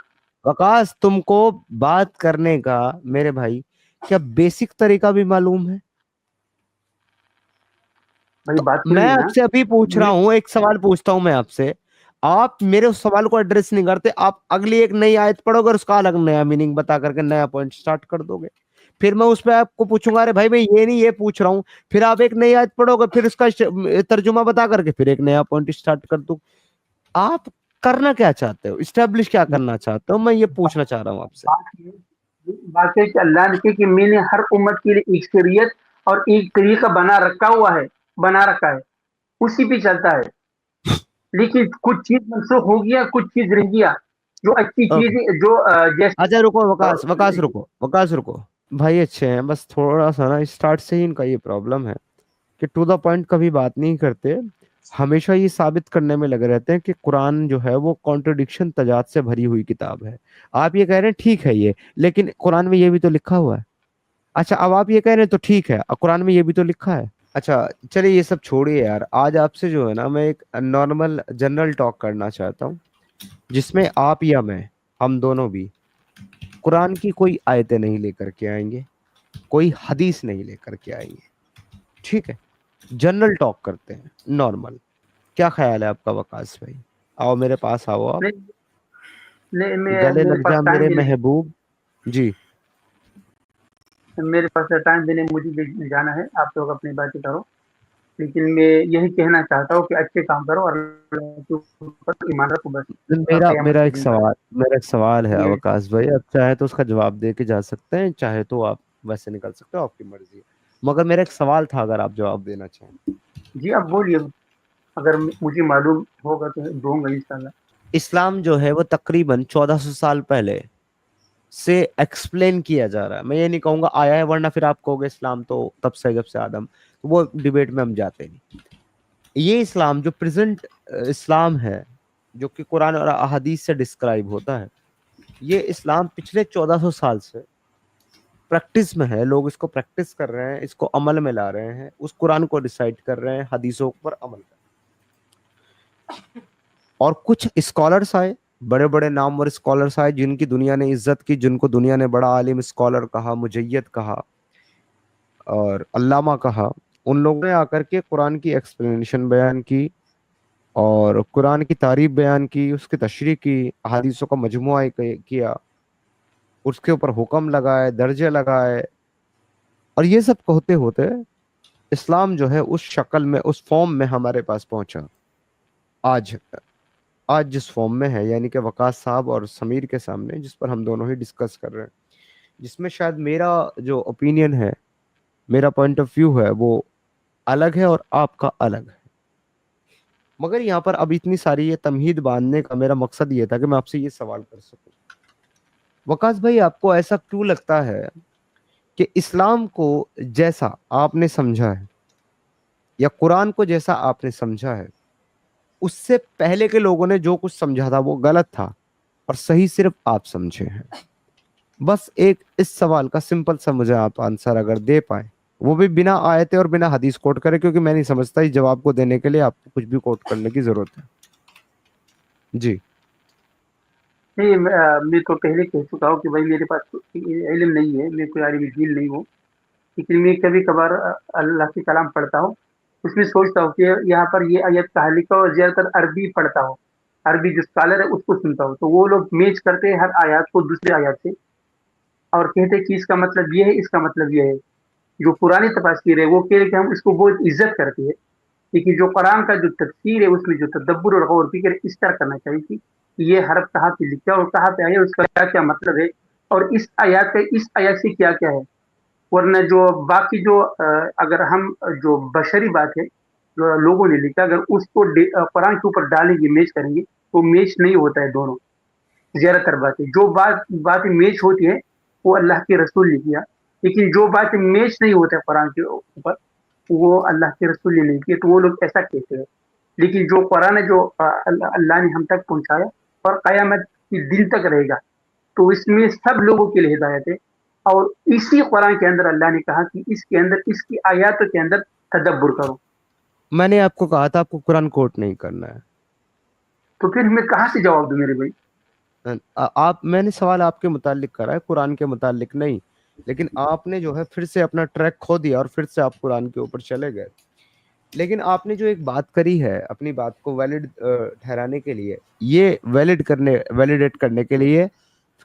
وقاص تم کو بات کرنے کا میرے بھائی کیا بیسک طریقہ بھی معلوم ہے؟ بھائی تو بات میں سنیے نا آپ سے ابھی پوچھ رہا میں ہوں، ایک سوال پوچھتا ہوں میں آپ سے، آپ میرے اس سوال کو ایڈریس نہیں کرتے، آپ اگلی ایک نئی آیت پڑھو گے اور اس کا الگ نیا میننگ بتا کر کے نیا پوائنٹ سٹارٹ کر دو گے، پھر میں اس پہ آپ کو پوچھوں گا ارے بھائی میں یہ نہیں یہ پوچھ رہا ہوں، پھر آپ ایک نئی آیت پڑھو گے پھر اس کا ترجمہ بتا کر کے پھر ایک نیا پوائنٹ سٹارٹ کر دوں۔ آپ کرنا کیا چاہتے ہو؟ اسٹیبلش کیا کرنا چاہتے ہو؟ میں یہ پوچھنا چاہ رہا ہوں آپ سے۔ بات ہے کہ اللہ نے کہ میں نے ہر امت کے لیے ایک شریعت اور ایک طریقہ بنا رکھا ہے اسی پہ چلتا ہے، لیکن کچھ چیز منسوخ ہو گیا، کچھ چیز رہ گیا، جو اچھی اوکے، چیزیں جو جیسے اچھا رکو وقاص رکو وقاص رکو، بھائی اچھے ہیں بس تھوڑا سا نا اسٹارٹ سے ہی ان کا یہ پرابلم ہے کہ ٹو دا پوائنٹ کبھی بات نہیں کرتے، ہمیشہ یہ ثابت کرنے میں لگے رہتے ہیں کہ قرآن جو ہے وہ کانٹرڈکشن تضاد سے بھری ہوئی کتاب ہے۔ آپ یہ کہہ رہے ہیں ٹھیک ہے یہ، لیکن قرآن میں یہ بھی تو لکھا ہوا ہے۔ اچھا اب آپ یہ کہہ رہے ہیں تو ٹھیک ہے، قرآن میں یہ بھی تو لکھا ہے۔ اچھا چلیے یہ سب چھوڑیے یار، آج آپ سے جو ہے نا میں ایک نارمل جنرل ٹاک کرنا چاہتا ہوں جس میں آپ یا میں، ہم دونوں بھی قرآن کی کوئی آیتیں نہیں لے کر کے آئیں گے، کوئی حدیث نہیں لے کر کے آئیں گے، ٹھیک ہے؟ جنرل ٹاک کرتے ہیں نارمل۔ کیا خیال ہے آپ کا وقاص بھائی؟ آؤ میرے پاس آؤ، آپ گلے میرے لگ پاس جا ٹائم میرے بھی محبوب جی۔ نہیں، میرے پاس ٹائم بھی نہیں، مجھے جانا ہے، آپ لوگ اپنی باتیں کرو، لیکن میں یہی کہنا چاہتا ہوں کہ اچھے کام کرو اور اللہ کے اوپر ایمان رکھو بس، اور میرا قیامت میرا کے ایک دن پر سوال میرا ایک سوال ہے یہ اوقاش بھائی، آپ چاہے تو اس کا جواب دے کے جا سکتے ہیں، چاہے تو آپ ویسے نکل سکتے ہو، آپ کی مرضی ہے، مگر میرا ایک سوال تھا اگر آپ جواب دینا چاہیں۔ جی آپ بولیے، اگر مجھے معلوم ہوگا تو دوں گا انشاءاللہ۔ اسلام جو ہے وہ تقریباً 1400 سال پہلے سے ایکسپلین کیا جا رہا ہے، میں یہ نہیں کہوں گا آیا ہے، ورنہ پھر آپ کہو گے اسلام تو تب سے جب سے آدم، وہ ڈیبیٹ میں ہم جاتے نہیں۔ یہ اسلام جو پریزنٹ اسلام ہے جو کہ قرآن اور احادیث سے ڈسکرائب ہوتا ہے، یہ اسلام پچھلے 1400 سال سے پریکٹس میں ہے، لوگ اس کو پریکٹس کر رہے ہیں، اس کو عمل میں لا رہے ہیں، اس قرآن کو ڈیسائیڈ کر رہے ہیں، حدیثوں پر عمل کر رہے ہیں۔ اور کچھ اسکالرس آئے، بڑے بڑے نامور اسکالرس آئے جن کی دنیا نے عزت کی، جن کو دنیا نے بڑا عالم اسکالر کہا، مجید کہا اور علامہ کہا، ان لوگوں نے آ کر کے قرآن کی ایکسپلینیشن بیان کی اور قرآن کی تعریف بیان کی، اس کی تشریح کی، احادیثوں کا مجموعہ کیا، اس کے اوپر حکم لگائے، درجے لگائے، اور یہ سب ہوتے ہوتے اسلام جو ہے اس شکل میں، اس فارم میں ہمارے پاس پہنچا۔ آج جس فارم میں ہے، یعنی کہ وقاص صاحب اور سمیر کے سامنے، جس پر ہم دونوں ہی ڈسکس کر رہے ہیں، جس میں شاید میرا جو اوپینین ہے، میرا پوائنٹ آف ویو ہے وہ الگ ہے اور آپ کا الگ ہے، مگر یہاں پر اب اتنی ساری یہ تمہید باندھنے کا میرا مقصد یہ تھا کہ میں آپ سے یہ سوال کر سکوں، وقاص بھائی آپ کو ایسا کیوں لگتا ہے کہ اسلام کو جیسا آپ نے سمجھا ہے یا قرآن کو جیسا آپ نے سمجھا ہے، اس سے پہلے کے لوگوں نے جو کچھ سمجھا تھا وہ غلط تھا اور صحیح صرف آپ سمجھے ہیں؟ بس ایک اس سوال کا سمپل سا مجھے آپ آنسر اگر دے پائیں، وہ بھی بنا آیتیں اور بنا حدیث کوٹ کرے، کیونکہ میں نہیں سمجھتا اس جواب کو دینے کے لیے آپ کو کچھ بھی کوٹ کرنے کی ضرورت ہے۔ جی نہیں، میں تو پہلے کہہ چکا ہوں کہ بھائی میرے پاس علم نہیں ہے، میں کوئی عالم دین نہیں ہوں، لیکن میں کبھی کبھار اللہ کے کلام پڑھتا ہوں، اس میں سوچتا ہوں کہ یہاں پر یہ آیت کہاں لکھا ہو، اور زیادہ تر عربی پڑھتا ہوں، عربی جو اسکالر ہے اس کو سنتا ہوں، تو وہ لوگ میچ کرتے ہیں ہر آیات کو دوسرے آیات سے، اور کہتے ہیں کہ اس کا مطلب یہ ہے، اس کا مطلب یہ ہے۔ جو پرانی تفاسیر ہے وہ کہہ رہے کہ ہم اس کو بہت عزت کرتے ہیں، لیکن جو قرآن کا جو تفسیر ہے اس میں جو تدبر اور غور و فکر اس طرح کرنا چاہیے کہ یہ حرف کہاں پہ لکھا ہے اور کہاں پہ آیا، اس کا کیا کیا مطلب ہے، اور اس آیات سے کیا کیا ہے۔ ورنہ جو باقی جو اگر ہم جو بشری بات ہے جو لوگوں نے لکھا، اگر اس کو قرآن کے اوپر ڈالیں گے، میچ کریں گے، تو میچ نہیں ہوتا ہے دونوں. زیادہ تر باتیں جو باتیں میچ ہوتی ہیں وہ اللہ کے رسول نے کیا، لیکن جو باتیں میچ نہیں ہوتا ہے قرآن کے اوپر وہ اللہ کے رسول نے نہیں کیا، تو وہ لوگ ایسا کہتے ہیں. لیکن جو قرآن ہے جو اللہ نے ہم تک پہنچایا اور قیامت کے دن تک رہے گا، تو اس میں سب لوگوں کے لیے ہدایت ہے. اور اسی قرآن کے اندر اللہ نے کہا کہ اس کے اندر، اس کی آیاتوں کے اندر تدبر کرو. میں نے آپ کو کہا تھا آپ کو قرآن کوٹ نہیں کرنا ہے. تو پھر میں کہاں سے جواب دوں میرے بھائی؟ میں نے سوال آپ کے متعلق کرا ہے، قرآن کے متعلق نہیں. لیکن آپ نے جو ہے پھر سے اپنا ٹریک کھو دیا اور پھر سے آپ قرآن کے اوپر چلے گئے. لیکن آپ نے جو ایک بات کری ہے اپنی بات کو ویلڈ ٹھہرانے کے لیے، یہ ویلیڈیٹ کرنے کے لیے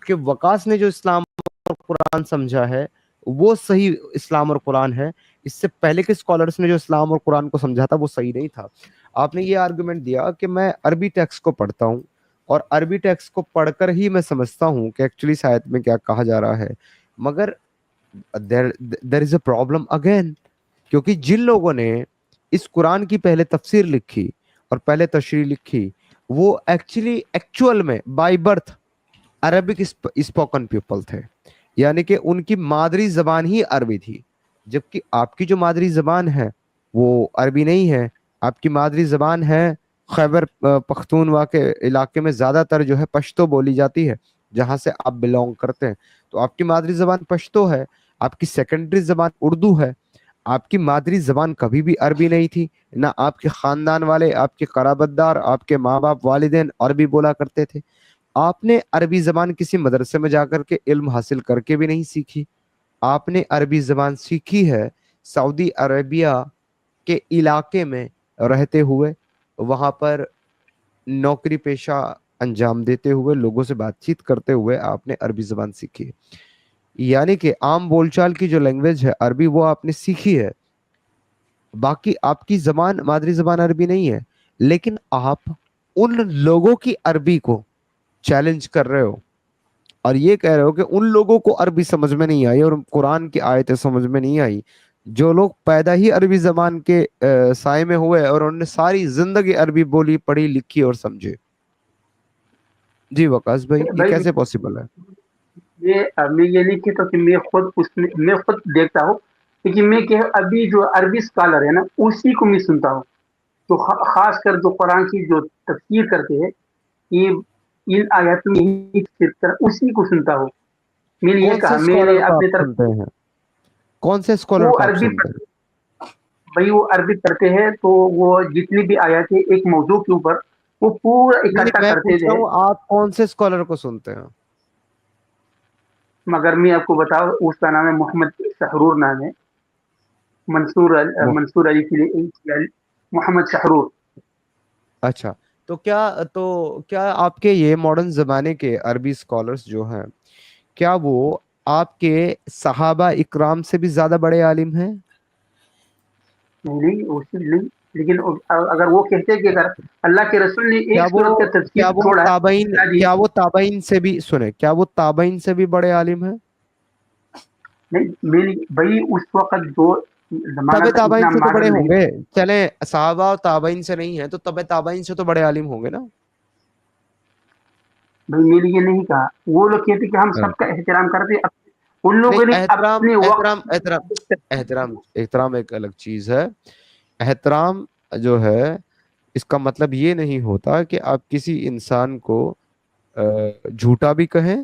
کہ وقاص نے جو اسلام اور قرآن سمجھا ہے وہ صحیح اسلام اور قرآن ہے. اس سے پہلے کے اسکالرس نے جو اسلام اور قرآن کو سمجھا تھا وہ صحیح نہیں تھا. آپ نے یہ آرگومنٹ دیا کہ میں عربی ٹیکسٹ کو پڑھتا ہوں اور عربی ٹیکسٹ کو پڑھ کر ہی میں سمجھتا ہوں کہ ایکچولی شاید میں کیا کہا جا رہا ہے. مگر there is a problem again، کیونکہ جن لوگوں نے اس قرآن کی پہلے تفسیر لکھی اور پہلے تشریح لکھی وہ ایکچوئل میں by birth Arabic spoken people تھے، یعنی کہ ان کی مادری زبان ہی عربی تھی. جبکہ آپ کی جو مادری زبان ہے وہ عربی نہیں ہے. آپ کی مادری زبان ہے خیبر پختونخوا کے علاقے میں زیادہ تر جو ہے پشتو بولی جاتی ہے جہاں سے آپ بلونگ کرتے ہیں. تو آپ کی مادری زبان پشتو ہے، آپ کی سیکنڈری زبان اردو ہے. آپ کی مادری زبان کبھی بھی عربی نہیں تھی، نہ آپ کے خاندان والے، آپ کے قرابت دار، آپ کے ماں باپ والدین عربی بولا کرتے تھے. آپ نے عربی زبان کسی مدرسے میں جا کر کے علم حاصل کر کے بھی نہیں سیکھی. آپ نے عربی زبان سیکھی ہے سعودی عربیہ کے علاقے میں رہتے ہوئے، وہاں پر نوکری پیشہ انجام دیتے ہوئے، لوگوں سے بات چیت کرتے ہوئے آپ نے عربی زبان سیکھی ہے. یعنی کہ عام بول چال کی جو لینگویج ہے عربی وہ آپ نے سیکھی ہے. باقی آپ کی زبان مادری زبان عربی نہیں ہے، لیکن آپ ان لوگوں کی عربی کو چیلنج کر رہے ہو اور یہ کہہ رہے ہو کہ ان لوگوں کو عربی سمجھ میں نہیں آئی اور قرآن کی آیتیں سمجھ میں نہیں آئی جو لوگ پیدا ہی عربی زبان کے سائے میں ہوئے اور انہوں نے ساری زندگی عربی بولی پڑھی لکھی اور سمجھے. جی وقاص بھائی یہ بھائی کیسے پاسبل ہے؟ میں یہ نہیں کہتا کہ میں خود دیکھتا ہوں، لیکن میں کہ ابھی جو عربی اسکالر ہے نا اسی کو میں سنتا ہوں، تو خاص کر جو قرآن کی جو تفسیر کرتے ہیں یہ ان آیاتوں میں ہی تفسیر کر اسی کو سنتا ہوں. میں نے یہ کہا میں نے اپنی طرف سنتے ہیں کون سے اسکالر وہ کو آپ عربی سنتے ہیں؟ بھائی وہ عربی کرتے ہیں تو وہ جتنی بھی آیات ہے ایک موضوع کے اوپر وہ پورا اکٹھا میں کرتے پوچھ رہا تھے. ہوں آپ کون سے اسکالر کو سنتے ہیں؟ مگر میں آپ کو بتاؤ اس کا نام ہے محمد شحرور، نام ہے منصور علی محمد شحرور. اچھا تو کیا آپ کے یہ ماڈرن زمانے کے عربی اسکالرس جو ہیں کیا وہ آپ کے صحابہ اکرام سے بھی زیادہ بڑے عالم ہیں؟ نہیں اس سے نہیں، لیکن اگر وہ کہتے ہیں کہ اگر اللہ کے رسول نے ایک صورت کا تفسیر چھوڑا ہے کیا وہ تابعین سے بھی سنیں کیا وہ تابعین سے بھی بڑے عالم ہیں؟ نہیں میں بھائی اس وقت جو زمانہ تبع تھا تابعین اتنا سے تو بڑے ماڈرن ہوں نہیں. گے. چلیں صحابہ اور تابعین سے نہیں ہیں تو تبع تابعین سے تو بڑے عالم ہوں گے نا. بھائی میں نے یہ نہیں کہا، وہ لوگ کہتے کہ ہم سب کا احترام کرتے، ان نہیں لوگوں نے احترام اپنے احترام وقت احترام احترام احترام ایک الگ چیز ہے. احترام جو ہے اس کا مطلب یہ نہیں ہوتا کہ آپ کسی انسان کو جھوٹا بھی کہیں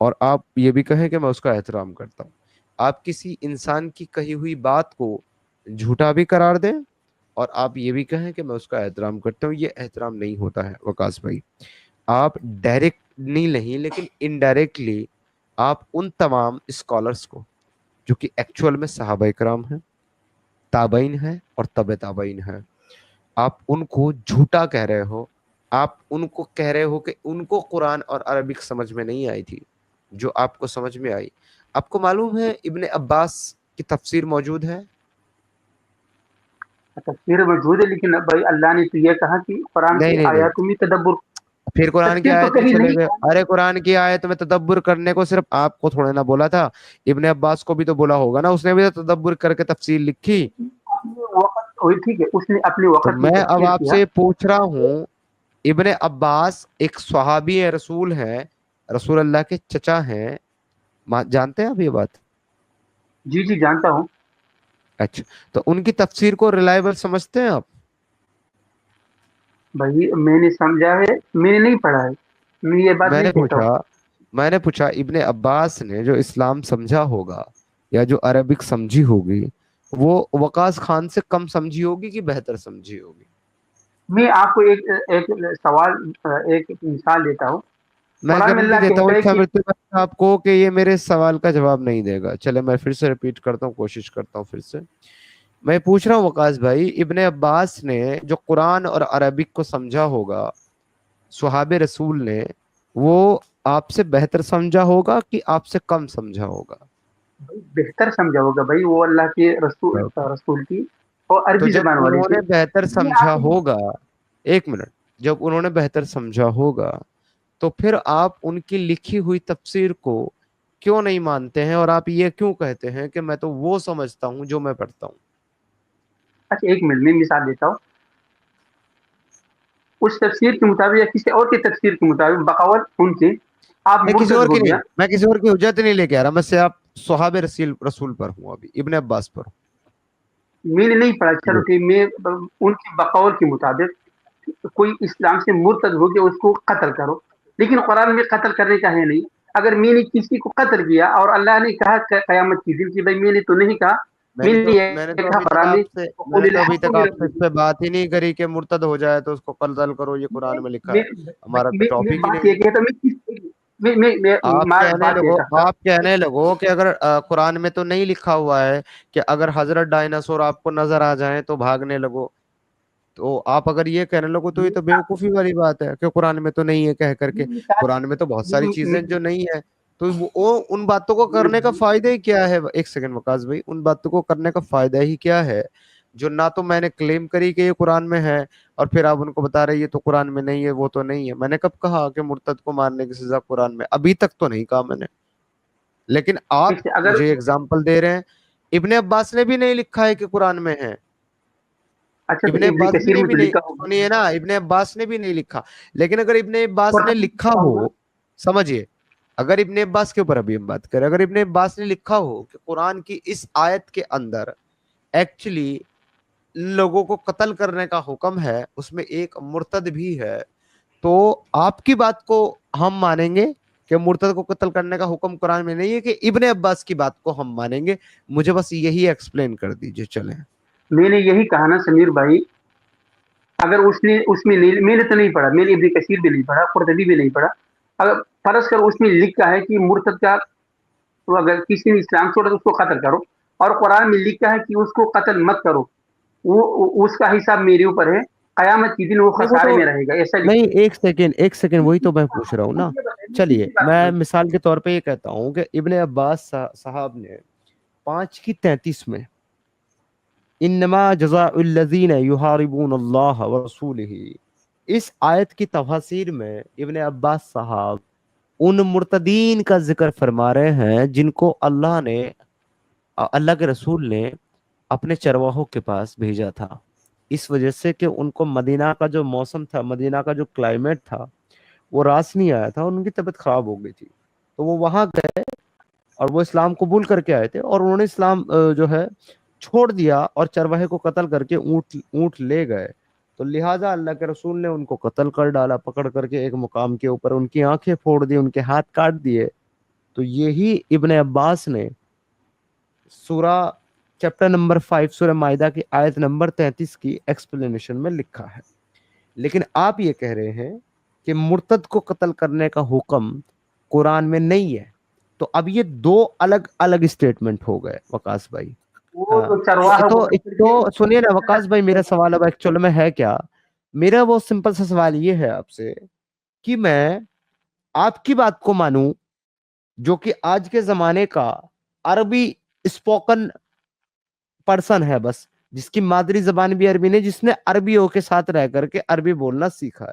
اور آپ یہ بھی کہیں کہ میں اس کا احترام کرتا ہوں. آپ کسی انسان کی کہی ہوئی بات کو جھوٹا بھی قرار دیں اور آپ یہ بھی کہیں کہ میں اس کا احترام کرتا ہوں، یہ احترام نہیں ہوتا ہے وقاص بھائی. آپ ڈائریکٹلی نہیں لیکن انڈائریکٹلی آپ ان تمام اسکالرس کو جو کہ ایکچوئل میں صحابہ کرام ہیں، تابعین ہیں اور تبع تابعین ہیں، آپ ان کو جھوٹا کہہ رہے ہو. آپ ان کو کہہ رہے ہو کہ ان کو قرآن اور عربک سمجھ میں نہیں آئی تھی جو آپ کو سمجھ میں آئی. آپ کو معلوم ہے ابن عباس کی تفسیر موجود ہے؟ تفسیر موجود ہے، لیکن بھائی اللہ نے تو یہ کہا کہ قرآن کی نہیں آیاتوں میں تدبر. پھر قرآن کی تفسیر تو آیت میں کہیں چلے نہیں گئے. کہا. ارے قرآن کی آیت میں تدبر کرنے کو صرف آپ کو تھوڑے نہ بولا تھا, ابن عباس کو بھی تو بولا ہوگا نا, اس نے بھی تو تدبر کر کے تفسیر لکھی. اپنے وقت وہی ٹھیک ہے, اس نے اپنے تو وقت میں میں اب تفسیر آپ کیا. سے پوچھ رہا ہوں, ابن عباس ایک صحابی رسول ہیں, رسول اللہ کے چچا ہیں, جانتے ہیں آپ یہ بات؟ جی جی جانتا ہوں. اچھا, تو ان کی تفسیر کو ریلائبل سمجھتے ہیں آپ؟ بھائی میں نے سمجھا ہے, میں نے نہیں پڑھا ہے, میں یہ بات میں نہیں نے کہتا ہوں. پوچھا میں نے پوچھا ابن عباس نے جو اسلام سمجھا ہوگا یا جو عربک سمجھی ہوگی, وہ وقاص خان سے کم سمجھی ہوگی کہ بہتر سمجھی ہوگی؟ میں آپ کو ایک سوال, ایک مثال دیتا ہوں. میں قرآن میں گارنٹی اللہ دیتا ہوں کہتا ہے اچھا کہ مجھے آپ کو کہ یہ میرے سوال کا جواب نہیں دے گا. چلے میں پھر سے ریپیٹ کرتا ہوں, کوشش کرتا ہوں پھر سے. میں پوچھ رہا ہوں وقاص بھائی, ابن عباس نے جو قرآن اور عربک کو سمجھا ہوگا صحاب رسول نے, وہ آپ سے بہتر سمجھا ہوگا کہ آپ سے کم سمجھا ہوگا؟ بہتر سمجھا ہوگا بھائی, وہ اللہ کے رسول کی اور تو عربی جب زبان والے انہوں تھے. نے بہتر میں سمجھا آپ ہوگا, ایک منٹ, جب انہوں نے بہتر سمجھا ہوگا تو پھر آپ ان کی لکھی ہوئی تفسیر کو کیوں نہیں مانتے ہیں, اور آپ یہ کیوں کہتے ہیں کہ میں تو وہ سمجھتا ہوں جو میں پڑھتا ہوں؟ اچھا ایک منٹ میں مثال دیتا ہوں. اس تفسیر کے مطابق یا کسی اور کی تفسیر کے مطابق بغاوت ان کی, آپ میں کسی مرتد اور ہو کی گیا. نہیں, میں کسی اور کی حجت نہیں لے کے آ رہا, میں سے آپ صحاب رسول پر ہوں, ابھی ابن عباس پر ہوں. میں نے نہیں پڑھا, چلو جی. ٹھیک, میں ان کی بقول کے مطابق کوئی اسلام سے مرتد ہو گیا اس کو قتل کرو, لیکن قرآن میں قتل کرنے کا ہے نہیں. اگر میں نے کسی کو قتل کیا اور اللہ نے کہا قیامت کی دن کی, بھائی میں نے تو نہیں کہا, میں نے میں نے تو یہ کہا ابھی تک قرآن میں آپ سے میں وقول نے تو ابھی الحق تک آپ سے اس لربکم. پہ بات ہی نہیں کری کہ مرتد ہو جائے تو اس کو قتل کرو, یہ قرآن میں لکھا میں ہے. ہمارا تو ٹاپک ہی بات نہیں. یہ کہتا آپ کہنے لگو کہ اگر قرآن میں تو نہیں لکھا ہوا ہے کہ اگر حضرت ڈائناسور آپ کو نظر آ جائیں تو بھاگنے لگو, تو آپ اگر یہ کہنے لگو تو یہ تو بیوقوفی والی بات ہے کہ قرآن میں تو نہیں ہے کہہ کر کے. قرآن میں تو بہت ساری چیزیں جو نہیں ہے, تو وہ ان باتوں کو کرنے کا فائدہ ہی کیا ہے؟ ایک سیکنڈ وقاص بھائی, ان باتوں کو کرنے کا فائدہ ہی کیا ہے جو نہ تو میں نے کلیم کری کہ یہ قرآن میں ہے, اور پھر آپ ان کو بتا رہے یہ تو قرآن میں نہیں ہے, وہ تو نہیں ہے. میں نے کب کہا کہ مرتد کو مارنے کی سزا قرآن میں؟ ابھی تک تو نہیں کہا میں نے. لیکن آپ اگر مجھے ایگزامپل دے رہے ہیں, ابن عباس نے بھی نہیں لکھا ہے کہ قرآن میں ہے. اچھا تو ابن ابن عباس کثیر نے میں بھی تو نہیں, لکھا ہوگا. سنیے نا, ابن عباس نے بھی نہیں لکھا. لیکن اگر ابن عباس نے لکھا ہو, سمجھیے, اگر ابن عباس کے اوپر ابھی ہم بات کریں, اگر ابن عباس نے لکھا ہو کہ قرآن کی اس آیت کے اندر ایکچولی لوگوں کو قتل کرنے کا حکم ہے, اس میں ایک مرتد بھی ہے, تو آپ کی بات کو ہم مانیں گے کہ مرتد کو قتل کرنے کا حکم قرآن میں نہیں ہے, کہ ابن عباس کی بات کو ہم مانیں گے؟ مجھے بس یہی ایکسپلین کر دیجئے. چلیں. میں نے یہی کہا نا سمیر بھائی, اگر اس میں میں نے تو نہیں پڑھا, میں نے ابن کثیر بھی نہیں پڑھا, قرطبی بھی نہیں پڑھا. اگر فرض کر اس میں لکھا ہے کہ مرتد کا, تو اگر کسی نے اسلام چھوڑا تو اس کو قتل کرو, اور قرآن میں لکھا ہے کہ اس کو قتل مت کرو, وہ اس کا حساب میرے اوپر ہے, قیامت کی دن وہ نہیں وہ خسارے تو میں رہے گا, ایسا لکھا نہیں, ہے. ایک سیکنڈ وہی تو میں پوچھ رہا ہوں نا. مجھے بتائیے چلیے کسی بات میں نہیں. مثال کے طور پہ یہ کہتا ہوں کہ ابن عباس صاحب نے 5:33 میں انما جزاء الذین یحاربون اللہ ورسولہ, اس آیت کی تفاسیر میں ابن عباس صاحب ان مرتدین کا ذکر فرما رہے ہیں جن کو اللہ کے رسول نے اپنے چرواہوں کے پاس بھیجا تھا, اس وجہ سے کہ ان کو مدینہ کا جو موسم تھا, مدینہ کا جو کلائمیٹ تھا, وہ راس نہیں آیا تھا, ان کی طبیعت خراب ہو گئی تھی, تو وہ وہاں گئے اور وہ اسلام قبول کر کے آئے تھے, اور انہوں نے اسلام جو ہے چھوڑ دیا اور چرواہے کو قتل کر کے اونٹ لے گئے. تو لہٰذا اللہ کے رسول نے ان کو قتل کر ڈالا, پکڑ کر کے ایک مقام کے اوپر ان کی آنکھیں پھوڑ دی, ان کے ہاتھ کاٹ دیے. تو یہی ابن عباس نے سورہ چیپٹر نمبر 5 سورہ مائدہ کی آیت نمبر 33 کی ایکسپلینیشن میں لکھا ہے. لیکن آپ یہ کہہ رہے ہیں کہ مرتد کو قتل کرنے کا حکم قرآن میں نہیں ہے. تو اب یہ دو الگ الگ اسٹیٹمنٹ ہو گئے وقاص بھائی. وہ ہاں, تو چرواہوں کو تو سنیے نا وقاص بھائی, میرا سوال اب ایکچوئل میں ہے کیا, میرا وہ سمپل سا سوال یہ ہے آپ سے کہ میں آپ کی بات کو مانوں جو کہ آج کے زمانے کا عربی اسپوکن پرسن ہے, بس جس کی مادری زبان بھی عربی نہیں, جس نے عربیوں کے ساتھ رہ کر کے عربی بولنا سیکھا ہے,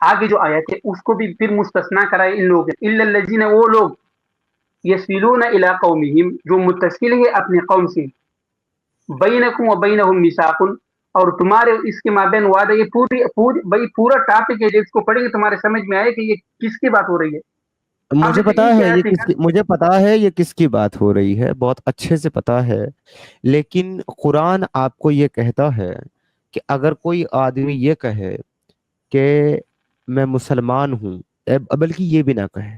آگے جو آیت ہے اس کو بھی پھر مستثنا کرا ہے ان لوگوں الا الذین، وہ لوگ یسلون الی قومہم جو متصل ہے اپنے قوم سے، بینکم و بینہم میثاق، اور تمہارے اس کے مابین وعدہ، یہ بھائی پورا ٹاپک ہے، جس کو پڑھیں گے تمہارے سمجھ میں آئے کہ یہ کس کی بات ہو رہی ہے. ہم مجھے نے تو پتا ایک ہے یہ آیت کس کی، نکال. مجھے پتا ہے یہ کس کی بات ہو رہی ہے، بہت اچھے سے پتا ہے، لیکن قرآن آپ کو یہ کہتا ہے کہ اگر کوئی آدمی یہ کہے کہ میں مسلمان ہوں، بلکہ یہ بھی نہ کہے،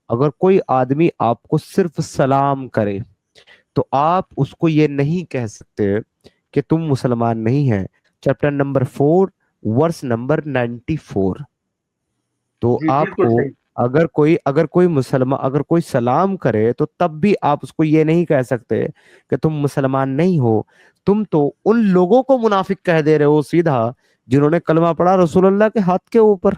اگر کوئی آدمی آپ کو صرف سلام کرے تو آپ اس کو یہ نہیں کہہ سکتے کہ تم مسلمان نہیں ہے. Chapter number 4 verse number 94. تو جی آپ بالکل کو صحیح. اگر کوئی مسلمان اگر کوئی سلام کرے تو تب بھی آپ اس کو یہ نہیں کہہ سکتے کہ تم مسلمان نہیں ہو. تم تو ان لوگوں کو منافق کہہ دے رہے ہو سیدھا جنہوں نے کلمہ پڑھا رسول اللہ کے ہاتھ کے اوپر.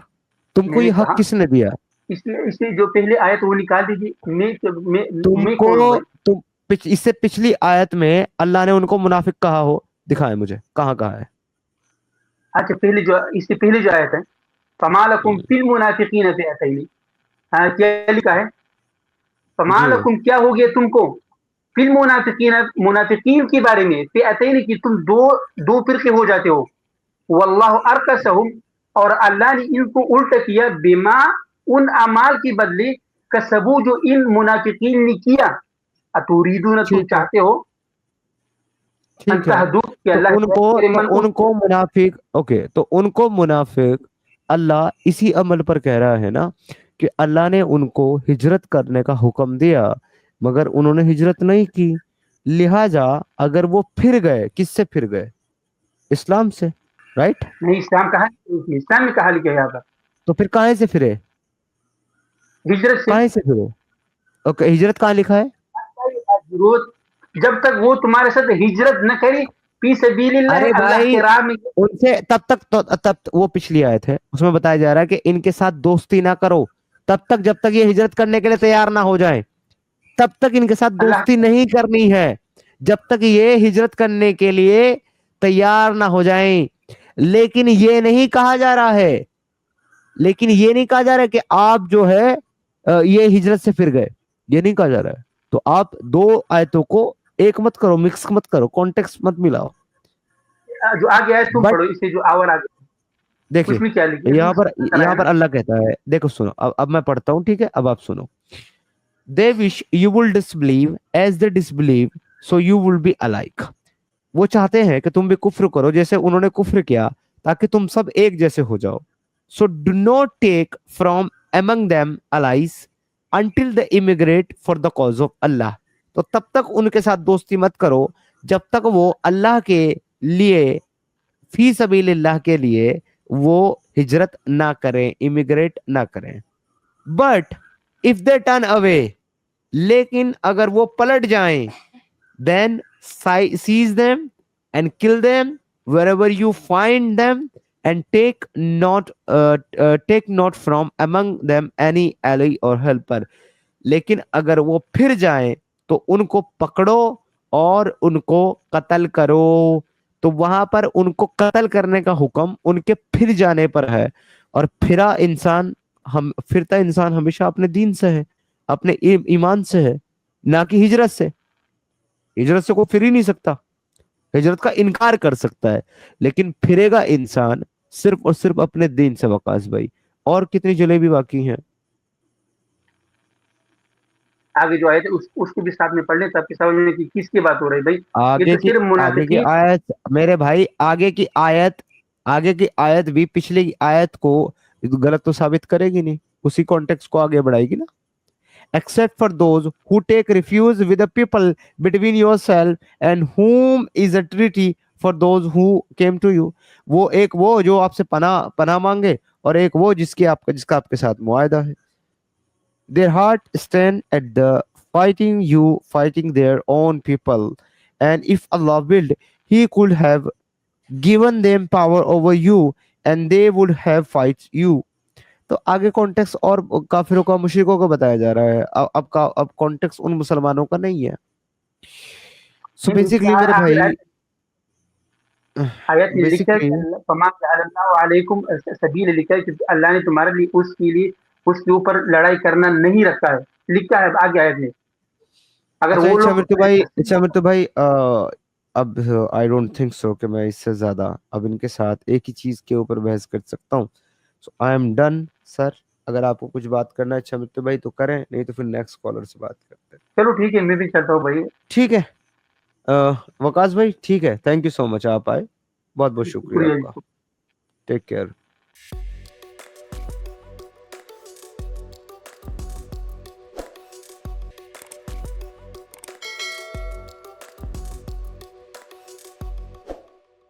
تم میں کو نے یہ حق کہا کس نے دیا؟ اس لیے جو پہلے آیت وہ نکال دیجیے. تم میں کو کون ہوں بھائی؟ تم اس سے پچھلی آیت میں اللہ نے ان کو منافق کہا ہو، دکھائے مجھے کہاں کہا ہے. اچھا پہلے جو اس سے پہلے جو آیت ہے فما لکم فی المنافقین فئتین، کیا لکھا ہے؟ فما جی لکم، کیا ہو گیا تم کو، فی المنافقین، منافقین کے بارے میں، فئتین کی تم دو فرقے ہو جاتے ہو. واللہ ارکسہم، اور اللہ نے ان کو الٹا کیا، بما، ان اعمال کے بدلے، کسبو جو ان منافقین نے کیا. اتوریدون، تم ٹھیک ہے، چاہتے ہو، ٹھیک ہے. انتہدو کہ تو اللہ تیرے من کو. ان کو منافق، اوکے، تو ان کو منافق اللہ اسی عمل پر کہہ رہا ہے نا کہ اللہ نے ان کو ہجرت کرنے کا حکم دیا مگر انہوں نے ہجرت نہیں کی، لہذا اگر وہ پھر گئے، کس سے پھر گئے؟ اسلام سے، رائٹ؟ نہیں، اسلام کہا، اسلام میں کہا لکھا ہے یہاں پر تو پھر کہاں سے پھرے؟ ہجرت سے. کہاں سے پھرے؟ اوکے، ہجرت کہاں لکھا ہے؟ ضرورت، جب تک وہ تمہارے ساتھ ہجرت نہ کرے فی سبیل اللہ، ارے اللہ بھائی کے راہ میں. ان سے تب وہ پچھلی آیت ہے، اس میں بتایا جا رہا ہے کہ ان کے ساتھ دوستی نہ کرو تب تک جب تک یہ ہجرت کرنے کے لیے تیار نہ ہو جائیں، تب تک ان کے ساتھ اللہ دوستی نہیں کرنی ہے جب تک یہ ہجرت کرنے کے لیے تیار نہ ہو جائیں. لیکن یہ نہیں کہا جا رہا ہے، کہ آپ جو ہے یہ ہجرت سے پھر گئے، یہ نہیں کہا جا رہا ہے. تو آپ دو آیتوں کو ایک مت کرو، مکس مت کرو، کانٹیکسٹ مت ملاؤ. جو آگے آئے تم بٹ پڑھو، اسے جو آور آگے دیکھیے اس میں کیا لکھا ہے، یہاں پر اللہ کہتا ہے، دیکھو سنو، اب میں پڑھتا ہوں، ٹھیک ہے؟ اب آپ سنو. They wish you will disbelieve as they disbelieve, so you will be alike. وہ چاہتے ہیں کہ تم بھی کفر کرو جیسے انہوں نے کفر کیا تاکہ تم سب ایک جیسے ہو جاؤ. So do not take from among them allies until they immigrate for the cause of Allah. تو تب تک ان کے ساتھ دوستی مت کرو جب تک وہ اللہ کے لیے، فی سبیل اللہ کے لیے وہ ہجرت نہ کریں، امیگریٹ نہ کریں. But if they turn away, لیکن اگر وہ پلٹ جائیں، then seize them and kill them wherever you find them and take not from among them any ally or helper. لیکن اگر وہ پھر جائیں تو ان کو پکڑو اور ان کو قتل کرو. تو وہاں پر ان کو قتل کرنے کا حکم ان کے پھر جانے پر ہے، اور پھرتا انسان ہمیشہ اپنے دین سے ہے، اپنے ایمان سے ہے، نہ کہ ہجرت سے. ہجرت سے کوئی پھر ہی نہیں سکتا، ہجرت کا انکار کر سکتا ہے، لیکن پھرے گا انسان صرف اور صرف اپنے دین سے. وقاص بھائی اور کتنی جلیبی باقی ہیں؟ آگے جو آئے تھے اس کو بھی ساتھ میں پڑھ لیں تاکہ سمجھ میں کہ کس کی بات ہو رہی ہے بھائی. یہ آگے تو صرف کی منافقین. آیت میرے بھائی، آگے کی آیت بھی پچھلی آیت کو غلط تو ثابت کرے گی نہیں، اسی کانٹیکس کو آگے بڑھائے گی نا. except for those who take refuge with the people between yourself and whom is a treaty for those who came to you. وہ جو آپ سے پناہ مانگے، اور ایک وہ جس کا آپ کے ساتھ معاہدہ ہے. Their heart stand at the fighting their own people, and if Allah willed, He could have given them power over you, and they would have fight you. تو آگے کانٹیکس اور کافروں کا، مشرکوں کا بتایا جا رہا ہے. اب کانٹیکس ان مسلمانوں کا نہیں ہے. سو بیسیکلی میرے بھائی، آیت میں لکھا ہے بیسکلی کہ فما جعل اللہ علیکم سبیل، لکھا ہے کہ اللہ نے تمہارے لیے اس کے اوپر لڑائی کرنا نہیں رکھا ہے، لکھا ہے آگے آیت میں. اگر اچھا وہ اچھا لوگ مرتو بھائی اب آئی ڈونٹ تھنک سو کہ میں اس سے زیادہ اب ان کے ساتھ ایک ہی چیز کے اوپر بحث کر سکتا ہوں. سو آئی ایم ڈن سر. اگر آپ کو کچھ بات کرنا ہے اچھا مرتو بھائی تو کریں، نہیں تو پھر نیکسٹ کالر سے بات کرتے ہیں. چلو ٹھیک ہے، میں بھی چلتا ہوں بھائی. ٹھیک ہے وقاص بھائی، ٹھیک ہے، تھینک یو سو مچ، آپ آئے، بہت بہت شکریہ آپ کا. Take care.